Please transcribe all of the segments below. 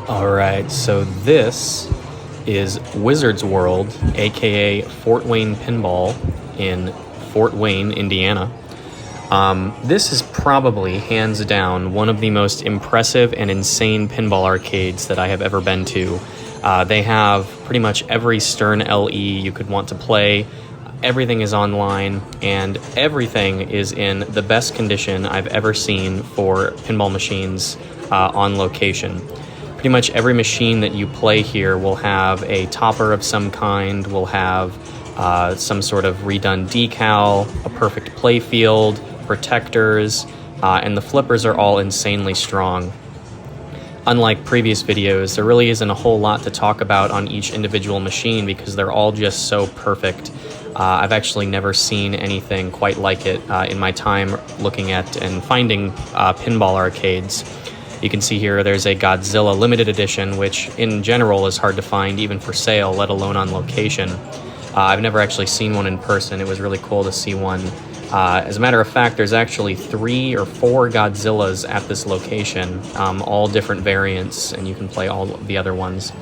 Alright, so this is Wizard's World, aka Fort Wayne Pinball in Fort Wayne, Indiana. This is probably, hands down, one of the most impressive and insane pinball arcades that I have ever been to. They have pretty much every Stern LE you could want to play. Everything is online, and everything is in the best condition I've ever seen for pinball machines on location. Pretty much every machine that you play here will have a topper of some kind, will have some sort of redone decal, a perfect play field, protectors, and the flippers are all insanely strong. Unlike previous videos, there really isn't a whole lot to talk about on each individual machine because they're all just so perfect. I've actually never seen anything quite like it in my time looking at and finding pinball arcades. You can see here there's a Godzilla limited edition, which in general is hard to find even for sale, let alone on location. I've never actually seen one in person. It was really cool to see one. As a matter of fact, there's actually 3 or 4 Godzillas at this location, all different variants, and you can play all the other ones.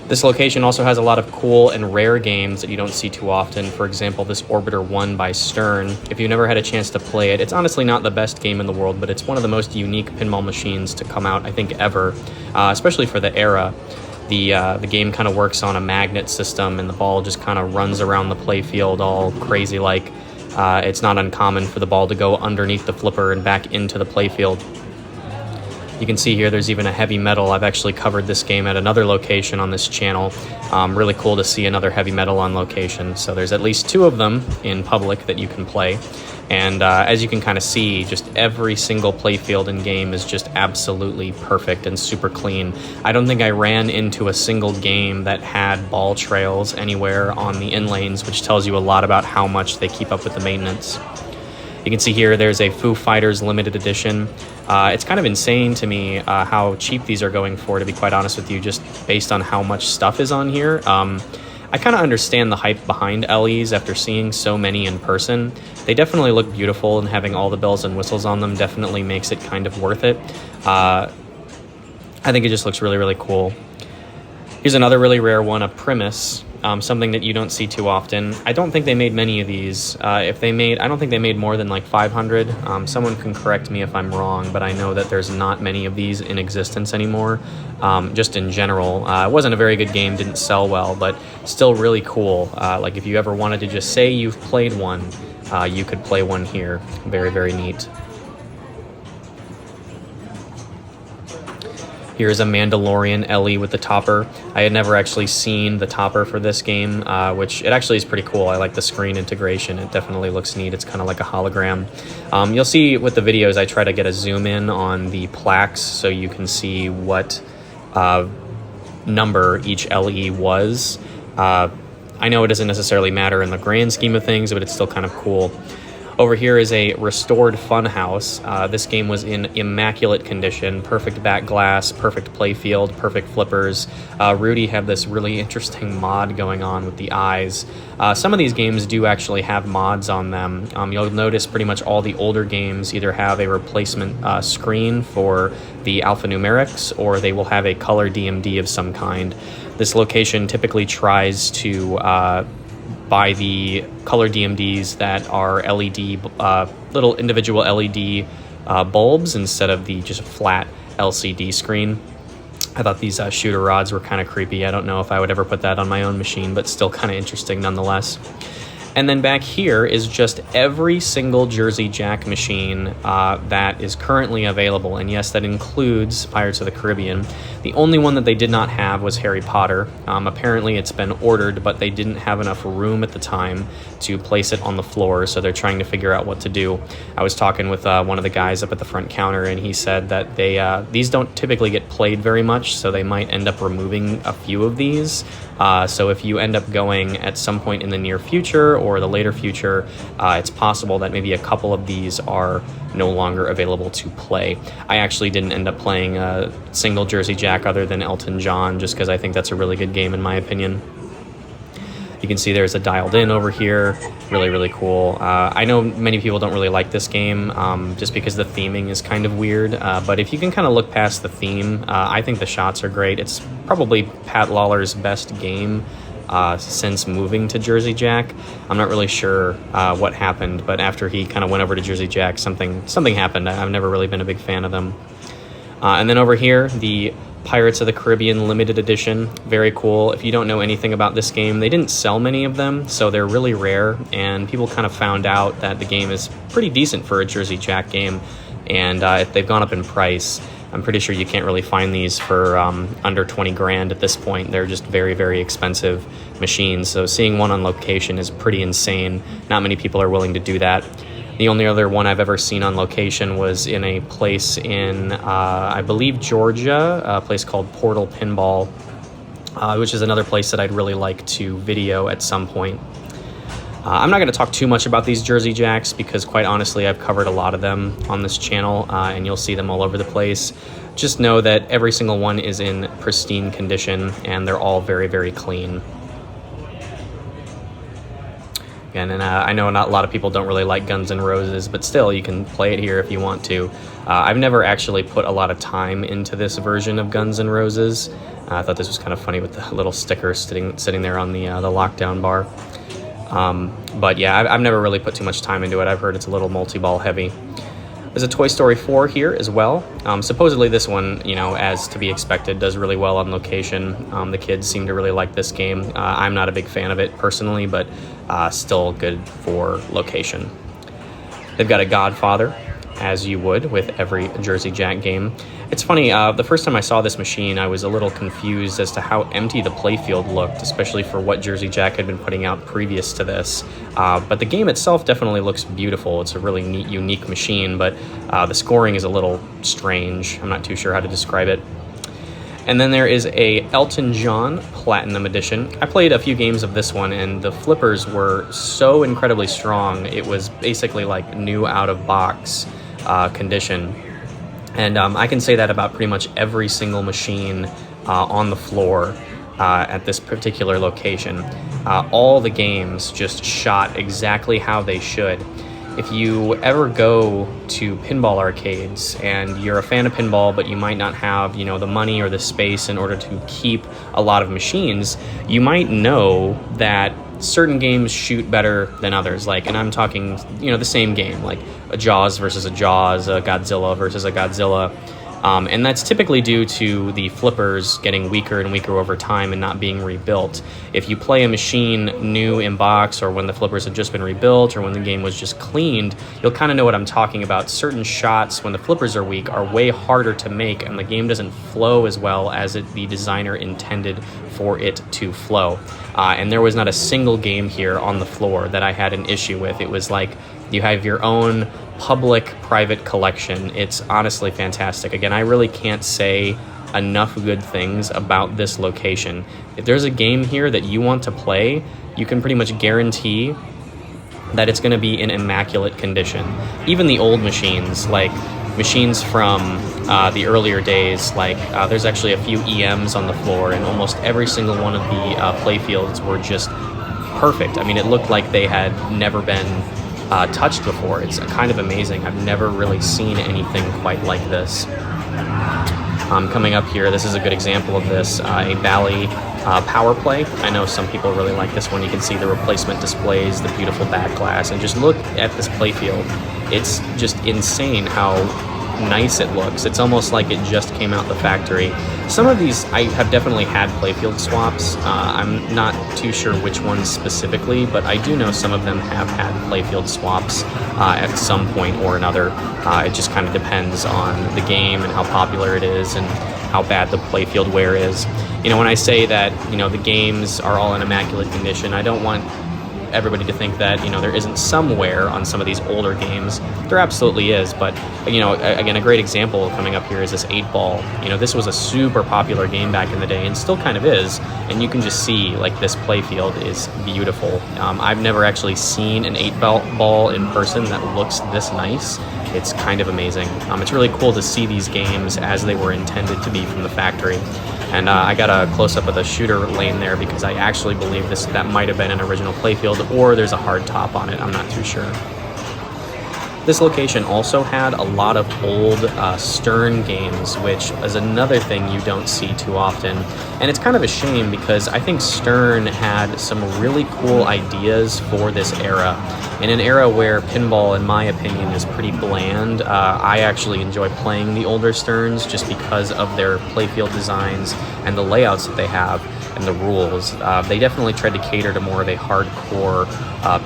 This location also has a lot of cool and rare games that you don't see too often. For example, this Orbiter 1 by Stern. If you've never had a chance to play it, it's honestly not the best game in the world, but it's one of the most unique pinball machines to come out, I think, ever, especially for the era. The game kind of works on a magnet system, and the ball just kind of runs around the playfield all crazy-like. It's not uncommon for the ball to go underneath the flipper and back into the playfield. You can see here there's even a heavy metal. I've actually covered this game at another location on this channel. Really cool to see another heavy metal on location. So there's at least 2 of them in public that you can play. And as you can kind of see, just every single playfield in game is just absolutely perfect and super clean. I don't think I ran into a single game that had ball trails anywhere on the in lanes, which tells you a lot about how much they keep up with the maintenance. You can see here there's a Foo Fighters limited edition. It's kind of insane to me how cheap these are going for, to be quite honest with you, just based on how much stuff is on here. I kind of understand the hype behind LEs after seeing so many in person. They definitely look beautiful, and having all the bells and whistles on them definitely makes it kind of worth it. I think it just looks really, really cool. Here's another really rare one, a Primus. Something that you don't see too often. I don't think they made many of these. I don't think they made more than like 500. Someone can correct me if I'm wrong, but I know that there's not many of these in existence anymore, just in general. It wasn't a very good game, didn't sell well, but still really cool. Like if you ever wanted to just say you've played one, you could play one here. Very, very neat. Here's a Mandalorian LE with the topper. I had never actually seen the topper for this game, which it actually is pretty cool. I like the screen integration. It definitely looks neat. It's kind of like a hologram. You'll see with the videos, I try to get a zoom in on the plaques so you can see what number each LE was. I know it doesn't necessarily matter in the grand scheme of things, but it's still kind of cool. Over here is a restored Funhouse. This game was in immaculate condition, perfect back glass, perfect playfield, perfect flippers. Rudy had this really interesting mod going on with the eyes. Some of these games do actually have mods on them. You'll notice pretty much all the older games either have a replacement screen for the alphanumerics, or they will have a color DMD of some kind. This location typically tries to buy the color DMDs that are LED, little individual LED bulbs instead of the just flat LCD screen. I thought these shooter rods were kind of creepy. I don't know if I would ever put that on my own machine, but still kind of interesting nonetheless. And then back here is just every single Jersey Jack machine that is currently available. And yes, that includes Pirates of the Caribbean. The only one that they did not have was Harry Potter. Apparently it's been ordered, but they didn't have enough room at the time to place it on the floor, so they're trying to figure out what to do. I was talking with one of the guys up at the front counter, and he said that these don't typically get played very much, so they might end up removing a few of these. So if you end up going at some point in the near future or the later future, it's possible that maybe a couple of these are no longer available to play. I actually didn't end up playing a single Jersey Jack other than Elton John, just because I think that's a really good game in my opinion. You can see there's a dialed in over here. Really, really cool. I know many people don't really like this game just because the theming is kind of weird. But if you can kind of look past the theme, I think the shots are great. It's probably Pat Lawler's best game since moving to Jersey Jack. I'm not really sure what happened, but after he kind of went over to Jersey Jack, something happened. I've never really been a big fan of them. And then over here, the Pirates of the Caribbean limited edition. Very cool. If you don't know anything about this game, they didn't sell many of them, so they're really rare, and people kind of found out that the game is pretty decent for a Jersey Jack game, and if they've gone up in price, I'm pretty sure you can't really find these for under 20 grand at this point. They're just very, very expensive machines, so seeing one on location is pretty insane. Not many people are willing to do that. The only other one I've ever seen on location was in a place in, I believe, Georgia, a place called Portal Pinball, which is another place that I'd really like to video at some point. I'm not going to talk too much about these Jersey Jacks because, quite honestly, I've covered a lot of them on this channel, and you'll see them all over the place. Just know that every single one is in pristine condition, and they're all very, very clean. And I know not a lot of people don't really like Guns N' Roses, but still, you can play it here if you want to. I've never actually put a lot of time into this version of Guns N' Roses. I thought this was kind of funny with the little sticker sitting there on the lockdown bar. But yeah, I've never really put too much time into it. I've heard it's a little multi-ball heavy. There's a Toy Story 4 here as well. Supposedly this one, you know, as to be expected, does really well on location. The kids seem to really like this game. I'm not a big fan of it personally, but still good for location. They've got a Godfather, as you would with every Jersey Jack game. It's funny, the first time I saw this machine, I was a little confused as to how empty the playfield looked, especially for what Jersey Jack had been putting out previous to this. But the game itself definitely looks beautiful. It's a really neat, unique machine, but the scoring is a little strange. I'm not too sure how to describe it. And then there is a Elton John Platinum Edition. I played a few games of this one, and the flippers were so incredibly strong. It was basically like new out-of-box condition. And I can say that about pretty much every single machine on the floor at this particular location. All the games just shot exactly how they should. If you ever go to pinball arcades and you're a fan of pinball, but you might not have, you know, the money or the space in order to keep a lot of machines, you might know that certain games shoot better than others. Like, and I'm talking, you know, the same game, like a Jaws versus a Jaws, a Godzilla versus a Godzilla. And that's typically due to the flippers getting weaker and weaker over time and not being rebuilt. If you play a machine new in box, or when the flippers have just been rebuilt, or when the game was just cleaned, you'll kind of know what I'm talking about. Certain shots, when the flippers are weak, are way harder to make, and the game doesn't flow as well as the designer intended for it to flow. And there was not a single game here on the floor that I had an issue with. It was like you have your own public-private collection. It's honestly fantastic. Again, I really can't say enough good things about this location. If there's a game here that you want to play, you can pretty much guarantee that it's going to be in immaculate condition. Even the old machines, like machines from the earlier days, like there's actually a few EMs on the floor, and almost every single one of the playfields were just perfect. I mean, it looked like they had never been touched before. It's kind of amazing. I've never really seen anything quite like this. Coming up here, this is a good example of this, a Bally Power Play. I know some people really like this one. You can see the replacement displays, the beautiful back glass, and just look at this playfield. It's just insane how nice it looks. It's almost like it just came out the factory. Some of these I have definitely had playfield swaps. I'm not too sure which ones specifically, but I do know some of them have had playfield swaps at some point or another. It just kind of depends on the game and how popular it is and how bad the playfield wear is. You know, when I say that, you know, the games are all in immaculate condition, I don't want everybody to think that, you know, there isn't some wear on some of these older games. There absolutely is, but, you know, again, a great example coming up here is this 8-ball. You know, this was a super popular game back in the day and still kind of is, and you can just see, like, this playfield is beautiful. I've never actually seen an 8-ball in person that looks this nice. It's kind of amazing. It's really cool to see these games as they were intended to be from the factory. And I got a close-up of the shooter lane there because I actually believe that might have been an original playfield, or there's a hard top on it. I'm not too sure. This location also had a lot of old Stern games, which is another thing you don't see too often. And it's kind of a shame because I think Stern had some really cool ideas for this era. In an era where pinball, in my opinion, is pretty bland, I actually enjoy playing the older Sterns just because of their playfield designs and the layouts that they have and the rules. They definitely tried to cater to more of a hardcore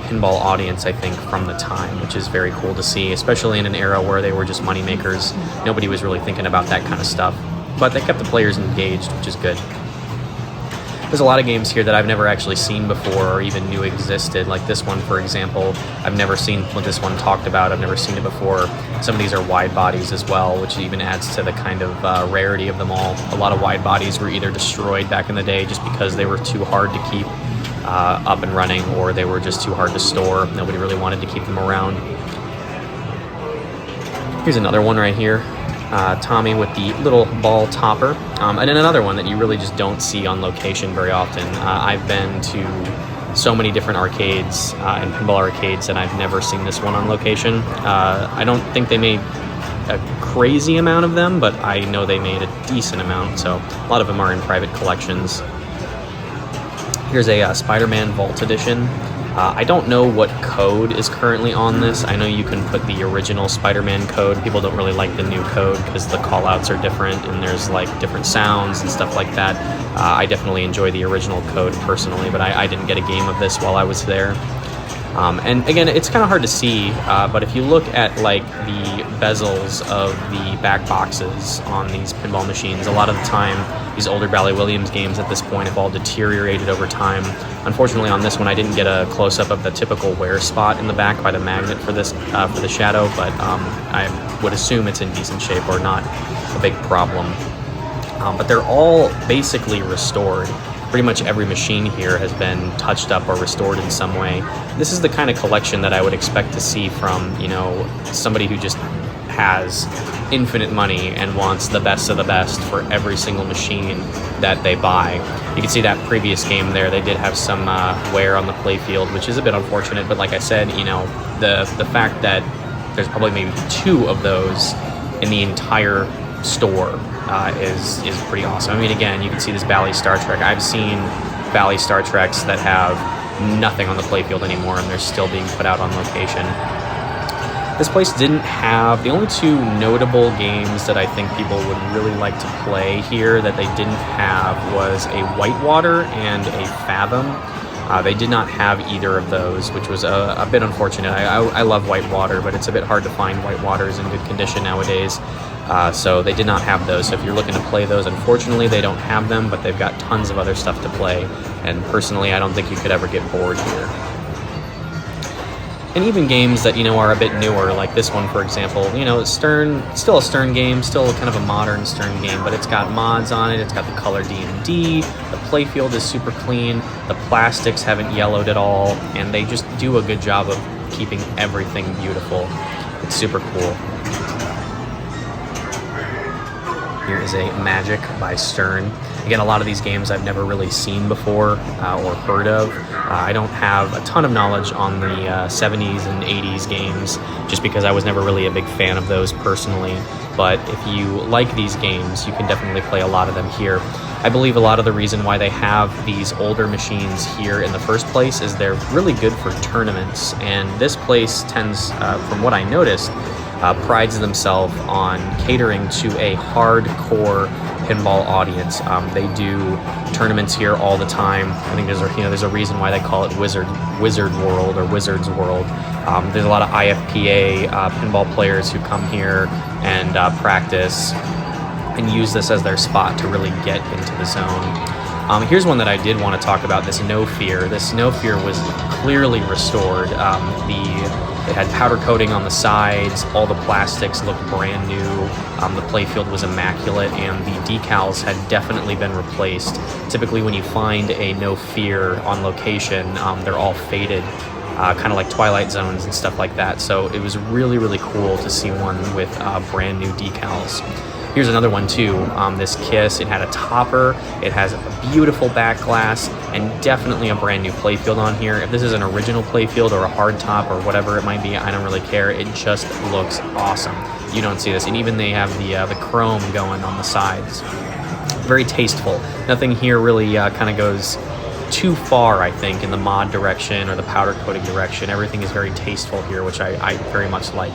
pinball audience, I think, from the time, which is very cool to see, especially in an era where they were just money makers. Nobody was really thinking about that kind of stuff, but they kept the players engaged, which is good. There's a lot of games here that I've never actually seen before or even knew existed. Like this one, for example, I've never seen this one talked about. I've never seen it before. Some of these are wide bodies as well, which even adds to the kind of rarity of them all. A lot of wide bodies were either destroyed back in the day just because they were too hard to keep up and running, or they were just too hard to store. Nobody really wanted to keep them around. Here's another one right here. Tommy with the little ball topper, and then another one that you really just don't see on location very often. I've been to so many different arcades and pinball arcades, and I've never seen this one on location. I don't think they made a crazy amount of them, but I know they made a decent amount, so a lot of them are in private collections. Here's a Spider-Man Vault Edition. I don't know what code is currently on this. I know you can put the original Spider-Man code. People don't really like the new code because the callouts are different and there's like different sounds and stuff like that. I definitely enjoy the original code personally, but I didn't get a game of this while I was there. And again, it's kind of hard to see, but if you look at like the bezels of the back boxes on these pinball machines, a lot of the time these older Bally Williams games at this point have all deteriorated over time. Unfortunately, on this one, I didn't get a close-up of the typical wear spot in the back by the magnet for this for the shadow, but I would assume it's in decent shape or not a big problem. But they're all basically restored. Pretty much every machine here has been touched up or restored in some way. This is the kind of collection that I would expect to see from, you know, somebody who just has infinite money and wants the best of the best for every single machine that they buy. You can see that previous game there, they did have some wear on the playfield, which is a bit unfortunate, but like I said, you know, the fact that there's probably maybe 2 of those in the entire store is pretty awesome. I mean, again, you can see this Bally Star Trek. I've seen Bally Star Treks that have nothing on the playfield anymore, and they're still being put out on location. This place didn't have, the only 2 notable games that I think people would really like to play here that they didn't have was a Whitewater and a Fathom. They did not have either of those, which was a bit unfortunate. I love Whitewater, but it's a bit hard to find Whitewaters in good condition nowadays. So they did not have those. So if you're looking to play those, unfortunately they don't have them, but they've got tons of other stuff to play. And personally, I don't think you could ever get bored here. And even games that, you know, are a bit newer, like this one, for example, you know, Stern, still a Stern game, still kind of a modern Stern game, but it's got mods on it, it's got the color D&D, the playfield is super clean, the plastics haven't yellowed at all, and they just do a good job of keeping everything beautiful. It's super cool. Here is a Magic by Stern. Again, a lot of these games I've never really seen before or heard of. I don't have a ton of knowledge on the 70s and 80s games just because I was never really a big fan of those personally. But if you like these games, you can definitely play a lot of them here. I believe a lot of the reason why they have these older machines here in the first place is they're really good for tournaments. And this place tends, from what I noticed, prides themselves on catering to a hardcore pinball audience. They do tournaments here all the time. I think there's a reason why they call it Wizard World or Wizards World. There's a lot of IFPA pinball players who come here and practice and use this as their spot to really get into the zone. Here's one that I did want to talk about, this No Fear. This No Fear was clearly restored. It had powder coating on the sides, all the plastics looked brand new, the playfield was immaculate, and the decals had definitely been replaced. Typically when you find a No Fear on location, they're all faded, kind of like Twilight Zones and stuff like that. So it was really, really cool to see one with brand new decals. Here's another one too, this Kiss. It had a topper, it has a beautiful back glass, and definitely a brand new playfield on here. If this is an original playfield or a hard top or whatever it might be, I don't really care. It just looks awesome. You don't see this, and even they have the chrome going on the sides. Very tasteful. Nothing here really kind of goes too far, I think, in the mod direction or the powder coating direction. Everything is very tasteful here, which I very much like.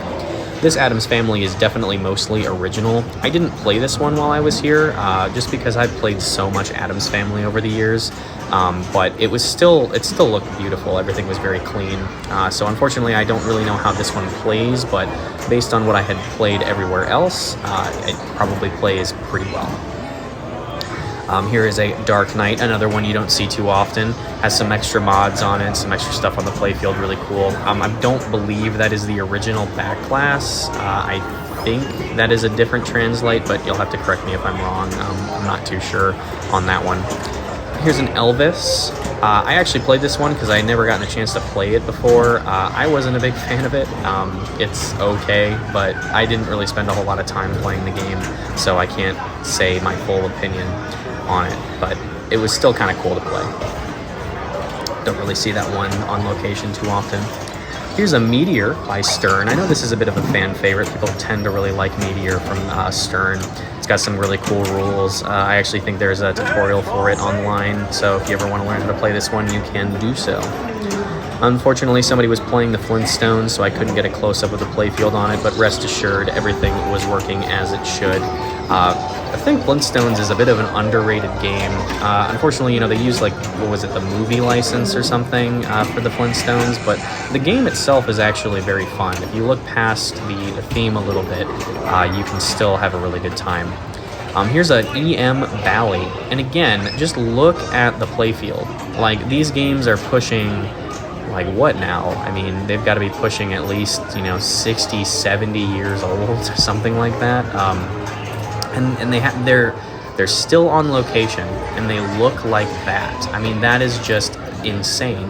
This Addams Family is definitely mostly original. I didn't play this one while I was here, just because I've played so much Addams Family over the years, but it still looked beautiful. Everything was very clean. So unfortunately, I don't really know how this one plays, but based on what I had played everywhere else, it probably plays pretty well. Here is a Dark Knight, another one you don't see too often. Has some extra mods on it, some extra stuff on the playfield, really cool. I don't believe that is the original back glass. I think that is a different translate, but you'll have to correct me if I'm wrong. I'm not too sure on that one. Here's an Elvis. I actually played this one because I had never gotten a chance to play it before. I wasn't a big fan of it. It's okay, but I didn't really spend a whole lot of time playing the game, so I can't say my full opinion on it, but it was still kind of cool to play. Don't really see that one on location too often. Here's a Meteor by Stern. I know this is a bit of a fan favorite. People tend to really like Meteor from Stern. It's got some really cool rules. I actually think there's a tutorial for it online, so if you ever want to learn how to play this one, you can do so. Unfortunately, somebody was playing the Flintstones, so I couldn't get a close-up of the playfield on it, but rest assured, everything was working as it should. I think Flintstones is a bit of an underrated game. Unfortunately, they use what was it, the movie license or something for the Flintstones, but the game itself is actually very fun. If you look past the theme a little bit, you can still have a really good time. Here's a EM Bally, and again, just look at the playfield. These games are pushing, what now? I mean, they've got to be pushing at least, 60, 70 years old or something like that. And they're still on location, and they look like that. I mean, that is just insane.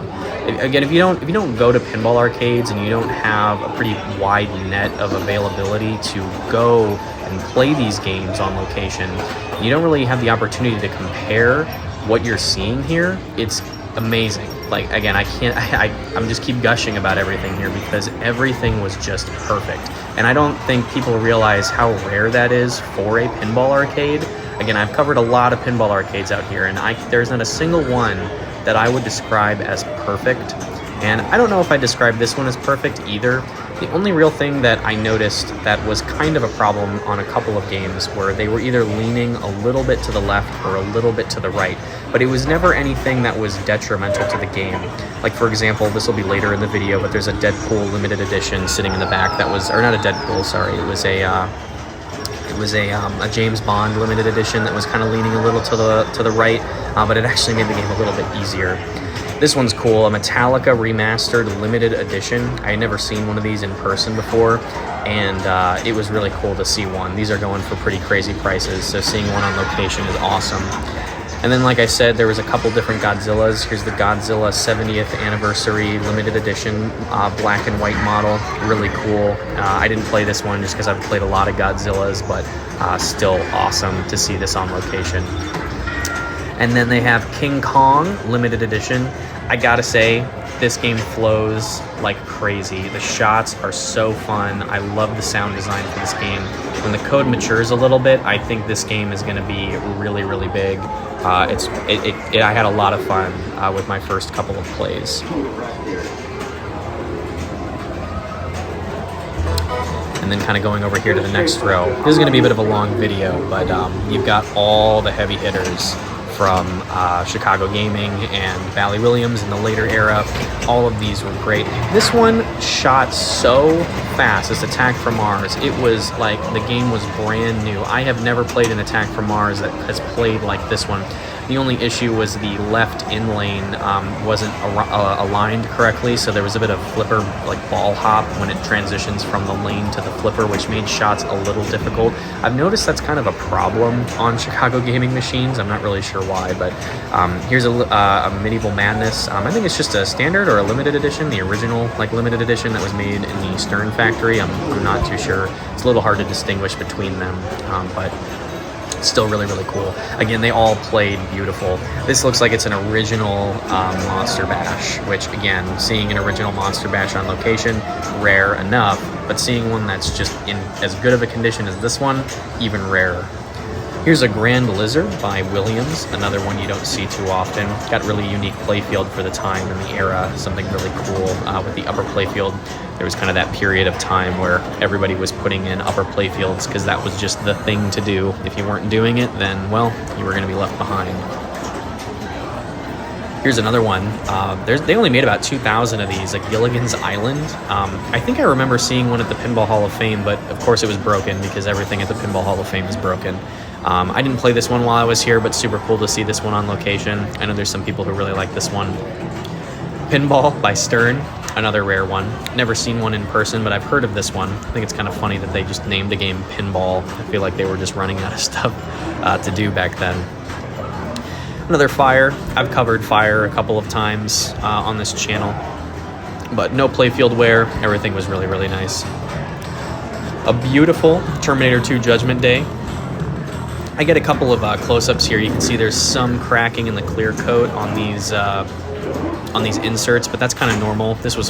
Again, if you don't go to pinball arcades and you don't have a pretty wide net of availability to go and play these games on location, you don't really have the opportunity to compare what you're seeing here. It's amazing. Again, I'm just keep gushing about everything here because everything was just perfect. And I don't think people realize how rare that is for a pinball arcade. Again, I've covered a lot of pinball arcades out here, and there's not a single one that I would describe as perfect. And I don't know if I describe this one as perfect either. The only real thing that I noticed that was kind of a problem on a couple of games where they were either leaning a little bit to the left or a little bit to the right, but it was never anything that was detrimental to the game. For example, this will be later in the video, but there's a Deadpool limited edition sitting in the back that was, or not a Deadpool, sorry, it was a James Bond limited edition that was kind of leaning a little to the right, but it actually made the game a little bit easier. This one's cool, a Metallica remastered limited edition. I had never seen one of these in person before, and it was really cool to see one. These are going for pretty crazy prices, so seeing one on location is awesome. And then, like I said, there was a couple different Godzillas. Here's the Godzilla 70th Anniversary Limited Edition black and white model. Really cool. I didn't play this one just because I've played a lot of Godzillas, but still awesome to see this on location. And then they have King Kong Limited Edition. I gotta say, this game flows like crazy. The shots are so fun. I love the sound design for this game. When the code matures a little bit, I think this game is gonna be really, really big. I had a lot of fun with my first couple of plays. And then kind of going over here to the next row. This is gonna be a bit of a long video, but you've got all the heavy hitters from Chicago Gaming and Bally Williams in the later era. All of these were great. This one shot so fast, this Attack from Mars. It was like the game was brand new. I have never played an Attack from Mars that has played like this one. The only issue was the left in lane wasn't aligned correctly, so there was a bit of flipper, ball hop when it transitions from the lane to the flipper, which made shots a little difficult. I've noticed that's kind of a problem on Chicago Gaming machines. I'm not really sure why, but here's a Medieval Madness. I think it's just a standard or a limited edition, the original like limited edition that was made in the Stern factory. I'm not too sure. It's a little hard to distinguish between them, but still really, really cool. Again, they all played beautiful. This looks like it's an original Monster Bash, which again, seeing an original Monster Bash on location, rare enough, but seeing one that's just in as good of a condition as this one, even rarer. Here's a Grand Lizard by Williams, another one you don't see too often. Got really unique playfield for the time and the era, something really cool with the upper playfield. There was kind of that period of time where everybody was putting in upper playfields because that was just the thing to do. If you weren't doing it, then, well, you were going to be left behind. Here's another one. They only made about 2,000 of these, like Gilligan's Island. I think I remember seeing one at the Pinball Hall of Fame, but of course it was broken because everything at the Pinball Hall of Fame is broken. I didn't play this one while I was here, but super cool to see this one on location. I know there's some people who really like this one. Pinball by Stern, another rare one. Never seen one in person, but I've heard of this one. I think it's kind of funny that they just named a game Pinball. I feel like they were just running out of stuff to do back then. Another Fire. I've covered Fire a couple of times on this channel, but no playfield wear. Everything was really, really nice. A beautiful Terminator 2 Judgment Day. I get a couple of close-ups here. You can see there's some cracking in the clear coat on these inserts, but that's kind of normal. This was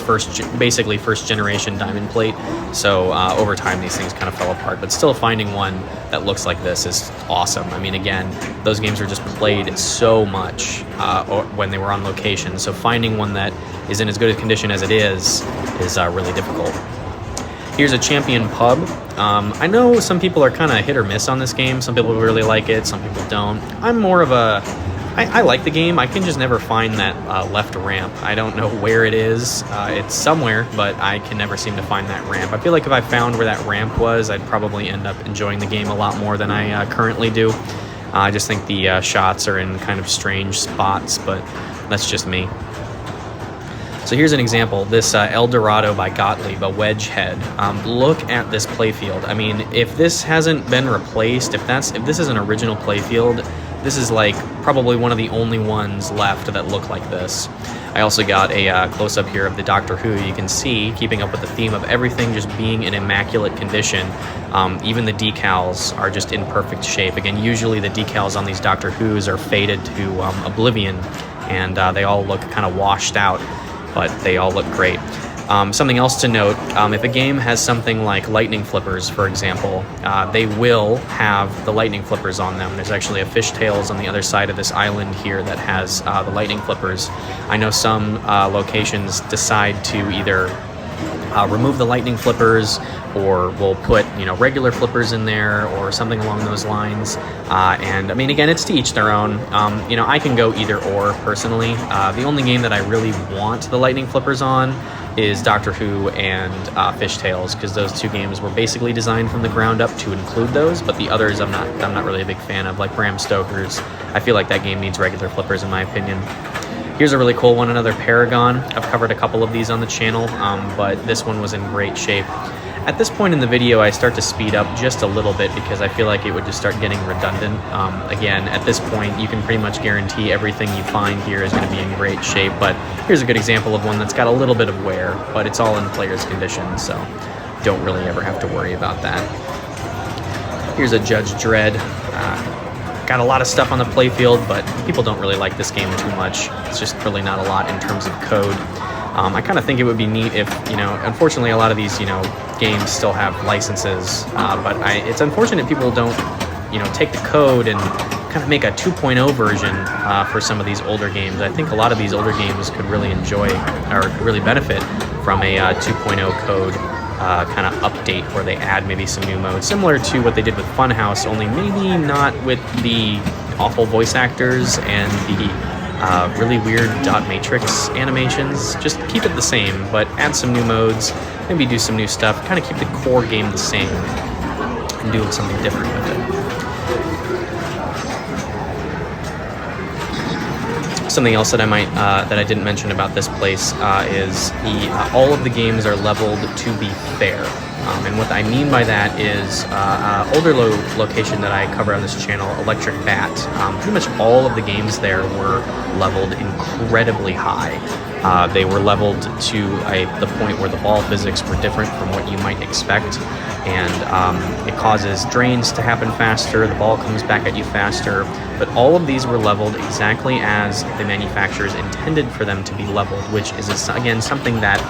basically first generation diamond plate, so over time these things kind of fell apart, but still finding one that looks like this is awesome. I mean, again, those games were just played so much when they were on location, so finding one that is in as good a condition as it is really difficult. Here's a Champion Pub. I know some people are kind of hit or miss on this game. Some people really like it, some people don't. I'm more of a... I like the game. I can just never find that left ramp. I don't know where it is. It's somewhere, but I can never seem to find that ramp. I feel like if I found where that ramp was, I'd probably end up enjoying the game a lot more than I currently do. I just think the shots are in kind of strange spots, but that's just me. So here's an example, this El Dorado by Gottlieb, a wedge head. Look at this playfield. I mean, if this hasn't been replaced, if this is an original playfield, this is like probably one of the only ones left that look like this. I also got a close-up here of the Doctor Who. You can see, keeping up with the theme of everything just being in immaculate condition, even the decals are just in perfect shape. Again, usually the decals on these Doctor Whos are faded to oblivion, and they all look kind of washed out, but they all look great. Something else to note, if a game has something like lightning flippers, for example, they will have the lightning flippers on them. There's actually a fishtails on the other side of this island here that has the lightning flippers. I know some locations decide to either remove the lightning flippers, or we'll put, you know, regular flippers in there or something along those lines. And I mean, again, it's to each their own. You know, I can go either or personally. The only game that I really want the lightning flippers on is Doctor Who and Fishtails, because those two games were basically designed from the ground up to include those, but the others I'm not really a big fan of, like Bram Stoker's. I feel like that game needs regular flippers in my opinion. Here's a really cool one, another Paragon. I've covered a couple of these on the channel, but this one was in great shape. At this point in the video, I start to speed up just a little bit because I feel like it would just start getting redundant. Again, at this point, you can pretty much guarantee everything you find here is going to be in great shape, but here's a good example of one that's got a little bit of wear, but it's all in player's condition, so don't really ever have to worry about that. Here's a Judge Dredd. Got a lot of stuff on the playfield, but people don't really like this game too much. It's just really not a lot in terms of code. I kind of think it would be neat if, you know, unfortunately a lot of these, you know, games still have licenses, but it's unfortunate people don't, you know, take the code and kind of make a 2.0 version for some of these older games. I think a lot of these older games could really enjoy or really benefit from a 2.0 code kind of update where they add maybe some new modes, similar to what they did with Funhouse, only maybe not with the awful voice actors and the really weird dot matrix animations. Just keep it the same, but add some new modes, maybe do some new stuff, kind of keep the core game the same and do something different with it. Something else that I didn't mention about this place is all of the games are leveled to be fair. And what I mean by that is older location that I cover on this channel, Electric Bat. Pretty much all of the games there were leveled incredibly high. They were leveled to the point where the ball physics were different from what you might expect, and it causes drains to happen faster, the ball comes back at you faster, but all of these were leveled exactly as the manufacturers intended for them to be leveled, which is, again, something that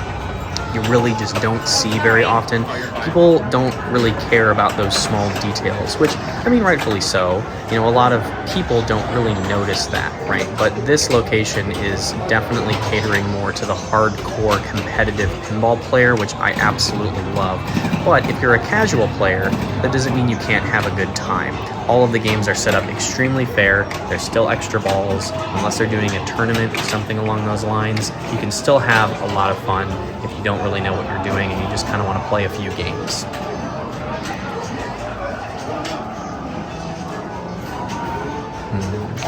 you really just don't see very often. People don't really care about those small details, which, I mean, rightfully so. You know, a lot of people don't really notice that, right? But this location is definitely catering more to the hardcore competitive pinball player, which I absolutely love. But if you're a casual player, that doesn't mean you can't have a good time. All of the games are set up extremely fair. There's still extra balls. Unless they're doing a tournament or something along those lines, you can still have a lot of fun if you don't really know what you're doing and you just kind of want to play a few games.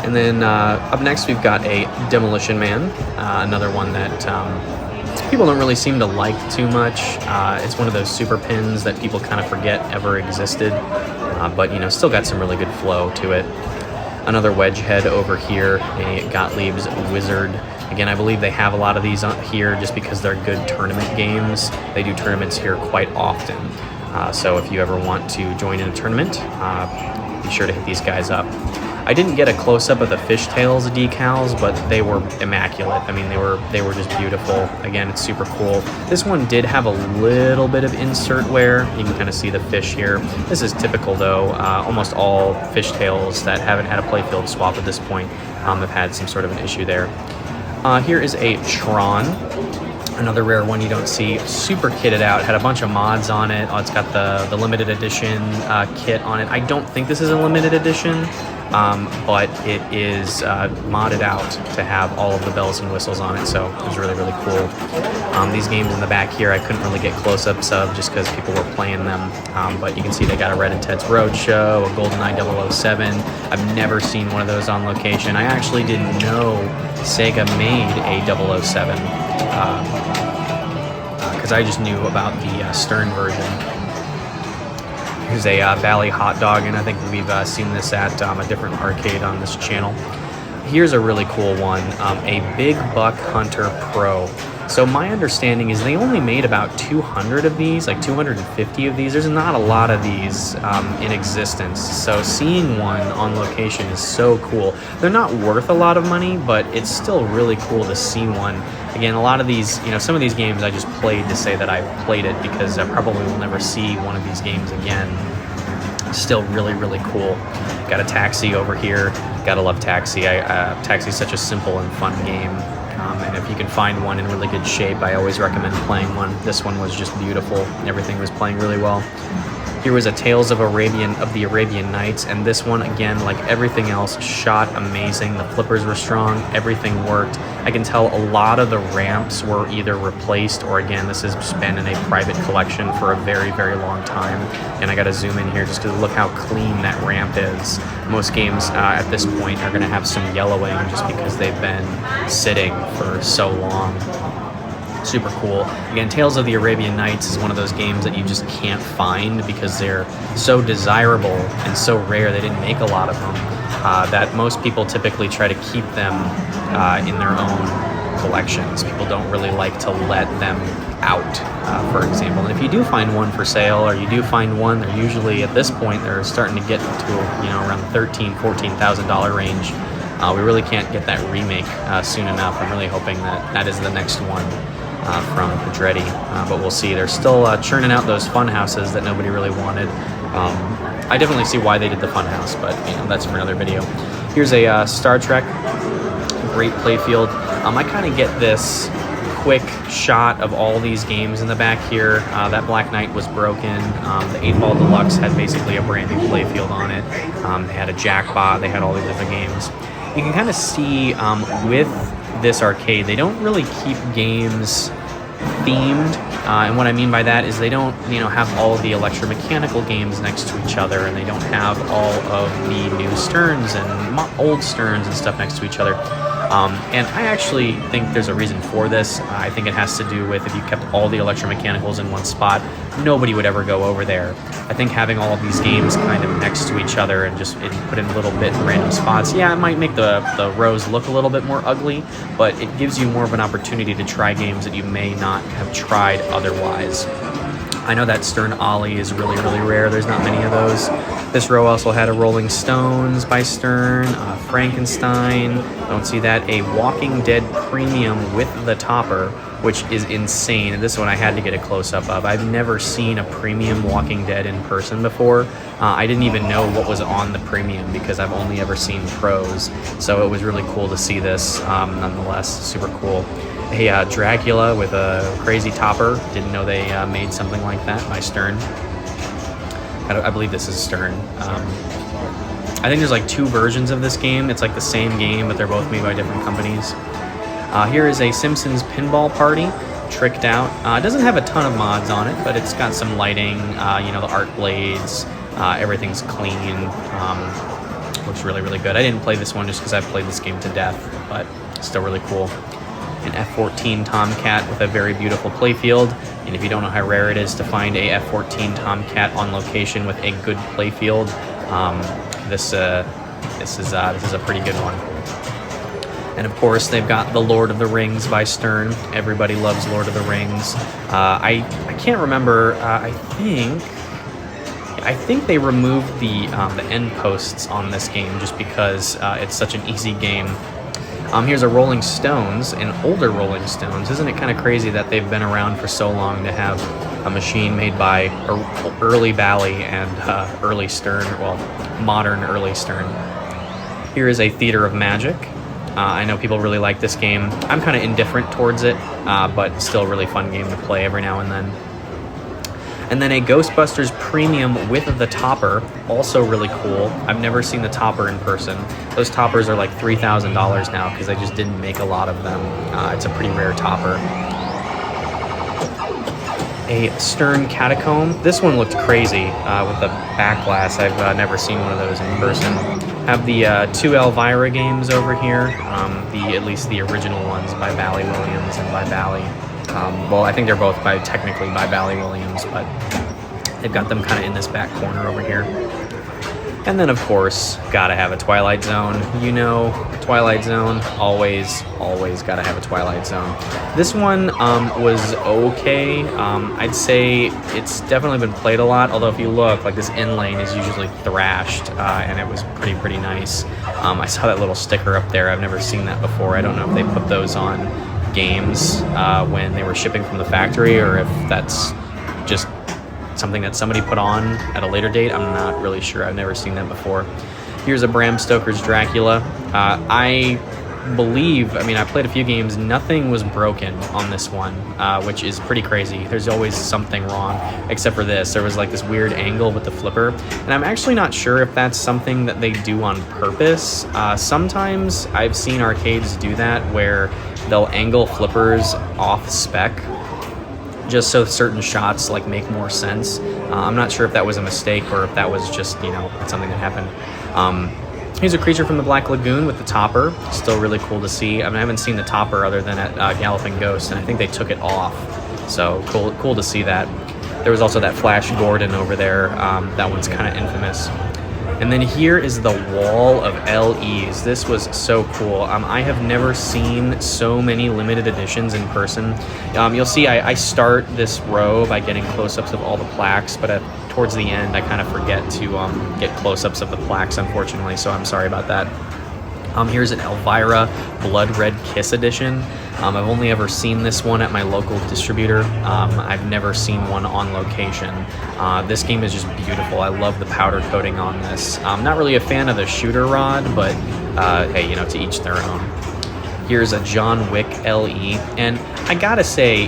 And then up next we've got a Demolition Man, another one that people don't really seem to like too much. It's one of those super pins that people kind of forget ever existed, but you know, still got some really good flow to it. Another wedge head over here, a Gottlieb's Wizard. Again, I believe they have a lot of these here just because they're good tournament games. They do tournaments here quite often. So if you ever want to join in a tournament, be sure to hit these guys up. I didn't get a close-up of the fishtails decals, but they were immaculate. I mean, they were just beautiful. Again, it's super cool. This one did have a little bit of insert wear. You can kind of see the fish here. This is typical, though. Almost all fishtails that haven't had a playfield swap at this point have had some sort of an issue there. Here is a Tron. Another rare one you don't see. Super kitted out. Had a bunch of mods on it. Oh, it's got the limited edition kit on it. I don't think this is a limited edition, but it is modded out to have all of the bells and whistles on it, so it was really, really cool. These games in the back here I couldn't really get close-ups of just because people were playing them, but you can see they got a Red and Ted's Roadshow, a GoldenEye 007. I've never seen one of those on location. I actually didn't know Sega made a 007 because I just knew about the Stern version. Here's a Valley Hot Dog, and I think we've seen this at a different arcade on this channel. Here's a really cool one, a Big Buck Hunter Pro. So my understanding is they only made about 200 of these, like 250 of these. There's not a lot of these in existence. So seeing one on location is so cool. They're not worth a lot of money, but it's still really cool to see one. Again, a lot of these, you know, some of these games I just played to say that I played it because I probably will never see one of these games again. Still really, really cool. Got a Taxi over here. Gotta love Taxi. Taxi's such a simple and fun game. And if you can find one in really good shape, I always recommend playing one. This one was just beautiful. Everything was playing really well. Here was a Tales of the Arabian Nights, and this one, again, like everything else, shot amazing. The flippers were strong. Everything worked. I can tell a lot of the ramps were either replaced or, again, this has been in a private collection for a very, very long time. And I got to zoom in here just because look how clean that ramp is. Most games at this point are going to have some yellowing just because they've been sitting for so long. Super cool. Again, Tales of the Arabian Nights is one of those games that you just can't find because they're so desirable and so rare. They didn't make a lot of them, that most people typically try to keep them in their own collections. People don't really like to let them out, for example. And if you do find one for sale, or you do find one, they're usually, at this point, they're starting to get to, you know, around the $13,000, $14,000 range. We really can't get that remake soon enough. I'm really hoping that that is the next one from Pedretti, but we'll see. They're still churning out those fun houses that nobody really wanted. I definitely see why they did the fun house, but you know, that's for another video. Here's a Star Trek, great playfield. I kind of get this quick shot of all these games in the back here. That Black Knight was broken. The 8-Ball Deluxe had basically a brand new playfield on it. They had a Jackbot. They had all these other games. You can kind of see with this arcade, they don't really keep games themed, and what I mean by that is they don't, you know, have all of the electromechanical games next to each other, and they don't have all of the new Sterns and old Sterns and stuff next to each other. And I actually think there's a reason for this. I think it has to do with if you kept all the electromechanicals in one spot, nobody would ever go over there. I think having all of these games kind of next to each other and just put in a little bit in random spots, yeah, it might make the rows look a little bit more ugly, but it gives you more of an opportunity to try games that you may not have tried otherwise. I know that Stern Ollie is really, really rare. There's not many of those. This row also had a Rolling Stones by Stern, Frankenstein, don't see that, a Walking Dead Premium with the topper, which is insane. And this one I had to get a close-up of. I've never seen a premium Walking Dead in person before. I didn't even know what was on the premium because I've only ever seen pros. So it was really cool to see this, nonetheless, super cool. A Dracula with a crazy topper. Didn't know they made something like that by Stern. I believe this is Stern. I think there's like 2 versions of this game. It's like the same game, but they're both made by different companies. Here is a Simpsons Pinball Party, tricked out. It doesn't have a ton of mods on it, but it's got some lighting, you know, the art blades, everything's clean. Looks really, really good. I didn't play this one just because I've played this game to death, but still really cool. An F-14 Tomcat with a very beautiful playfield. And if you don't know how rare it is to find a F-14 Tomcat on location with a good playfield, this is a pretty good one. And of course, they've got the Lord of the Rings by Stern. Everybody loves Lord of the Rings. I can't remember. I think they removed the end posts on this game just because it's such an easy game. Here's a Rolling Stones, an older Rolling Stones. Isn't it kind of crazy that they've been around for so long to have a machine made by early Bally and early Stern, well, modern early Stern. Here is a Theater of Magic. I know people really like this game. I'm kind of indifferent towards it, but still a really fun game to play every now and then. And then a Ghostbusters Premium with the topper, also really cool. I've never seen the topper in person. Those toppers are like $3,000 now because they just didn't make a lot of them. It's a pretty rare topper. A Stern Catacomb. This one looked crazy with the back glass. I've never seen one of those in person. Have the 2 Elvira games over here. At least the original ones by Bally Williams and by Bally. Well, I think they're both technically by Bally Williams, but they've got them kind of in this back corner over here. And then, of course, gotta have a Twilight Zone. You know, Twilight Zone, always gotta have a Twilight Zone. This one was okay. I'd say it's definitely been played a lot, although if you look, like this in lane is usually thrashed, and it was pretty nice. I saw that little sticker up there. I've never seen that before. I don't know if they put those on games when they were shipping from the factory or if that's just something that somebody put on at a later date. I'm not really sure. I've never seen that before. Here's a Bram Stoker's Dracula. I believe, I played a few games, nothing was broken on this one, which is pretty crazy. There's always something wrong, except for this. There was like this weird angle with the flipper, and I'm actually not sure if that's something that they do on purpose. Sometimes I've seen arcades do that where they'll angle flippers off spec just so certain shots like make more sense. I'm not sure if that was a mistake or if that was just, something that happened. Here's a Creature from the Black Lagoon with the topper. Still really cool to see. I haven't seen the topper other than at Galloping Ghost, and I think they took it off. So cool to see that. There was also that Flash Gordon over there. That one's kind of infamous. And then here is the wall of LEs. This was so cool. I have never seen so many limited editions in person. You'll see I start this row by getting close-ups of all the plaques, but towards the end I kind of forget to get close-ups of the plaques, unfortunately, so I'm sorry about that. Here's an Elvira Blood Red Kiss edition. I've only ever seen this one at my local distributor. I've never seen one on location. This game is just beautiful. I love the powder coating on this. I'm not really a fan of the shooter rod, but hey, to each their own. Here's a John Wick LE, and I gotta say,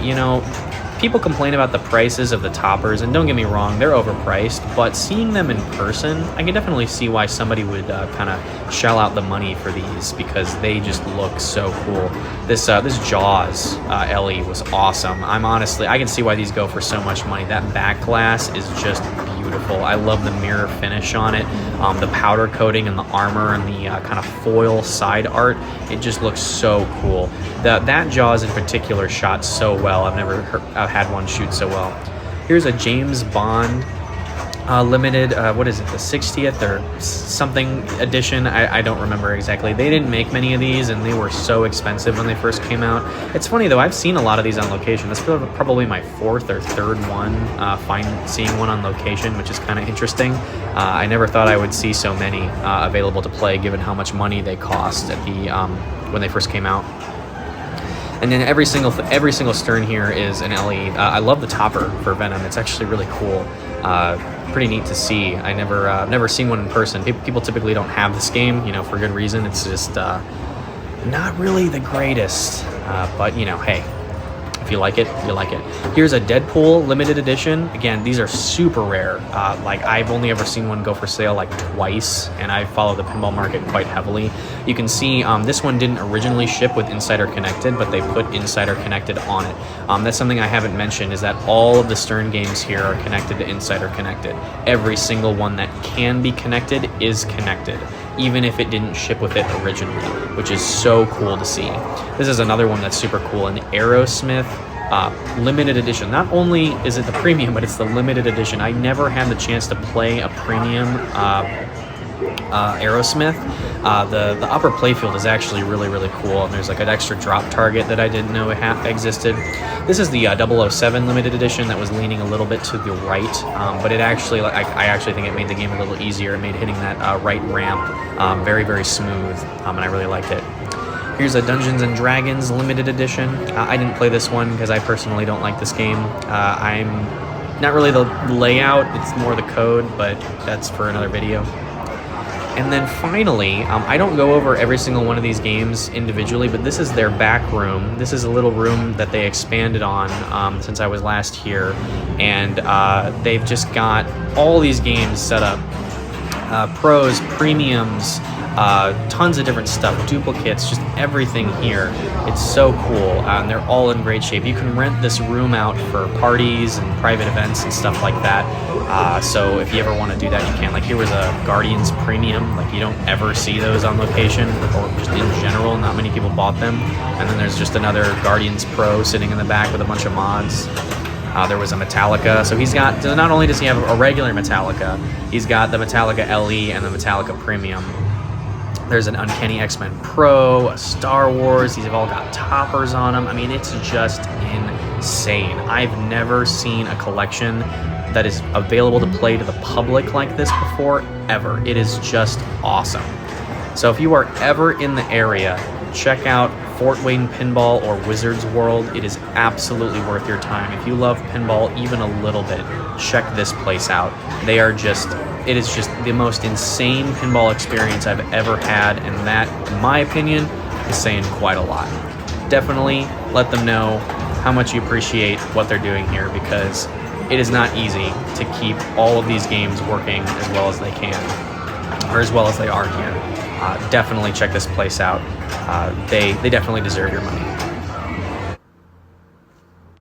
people complain about the prices of the toppers, and don't get me wrong, they're overpriced, but seeing them in person, I can definitely see why somebody would kind of shell out the money for these, because they just look so cool. This Jaws LE was awesome. I can see why these go for so much money. That back glass is just beautiful. beautiful. I love the mirror finish on it, the powder coating and the armor and the kind of foil side art. It just looks so cool. That Jaws in particular shot so well. I've had one shoot so well. Here's a James Bond limited, what is it, the 60th or something edition? I don't remember exactly. They didn't make many of these, and they were so expensive when they first came out. It's funny though, I've seen a lot of these on location. That's probably my fourth or third one, seeing one on location, which is kind of interesting. I never thought I would see so many available to play, given how much money they cost at the when they first came out. And then every single stern here is an LE. I love the topper for Venom. It's actually really cool. Pretty neat to see. I've never seen one in person. People typically don't have this game, for good reason. It's just not really the greatest. But hey, if you like it, you like it. Here's a Deadpool limited edition. Again, these are super rare. I've only ever seen one go for sale like twice, and I follow the pinball market quite heavily. You can see this one didn't originally ship with Insider Connected, but they put Insider Connected on it. That's something I haven't mentioned, is that all of the Stern games here are connected to Insider Connected. Every single one that can be connected is connected, even if it didn't ship with it originally, which is so cool to see. This is another one that's super cool, an Aerosmith limited edition. Not only is it the premium, but it's the limited edition. I never had the chance to play a premium Aerosmith. The upper playfield is actually really, really cool, and there's like an extra drop target that I didn't know existed. This is the 007 limited edition that was leaning a little bit to the right, but it actually, I actually think it made the game a little easier. It made hitting that right ramp very, very smooth, and I really liked it. Here's a Dungeons & Dragons limited edition. I didn't play this one because I personally don't like this game. I'm not really the layout, it's more the code, but that's for another video. And then finally, I don't go over every single one of these games individually, but this is their back room. This is a little room that they expanded on since I was last here, and they've just got all these games set up. Pros, premiums, tons of different stuff, duplicates, just everything here. It's so cool, and they're all in great shape. You can rent this room out for parties and private events and stuff like that. So if you ever want to do that, you can. Like here was a Guardians Premium. Like you don't ever see those on location, or just in general, not many people bought them. And then there's just another Guardians Pro sitting in the back with a bunch of mods. There was a Metallica, so he's got, not only does he have a regular Metallica, he's got the Metallica LE and the Metallica Premium. There's an Uncanny X-Men Pro, a Star Wars, these have all got toppers on them. I mean, it's just insane. I've never seen a collection that is available to play to the public like this before, ever. It is just awesome. So if you are ever in the area, check out Fort Wayne Pinball or Wizards World. It is absolutely worth your time. If you love pinball even a little bit, check this place out. It is just the most insane pinball experience I've ever had, and that, in my opinion, is saying quite a lot. Definitely let them know how much you appreciate what they're doing here, because it is not easy to keep all of these games working as well as they can, or as well as they are here. Definitely check this place out. They definitely deserve your money.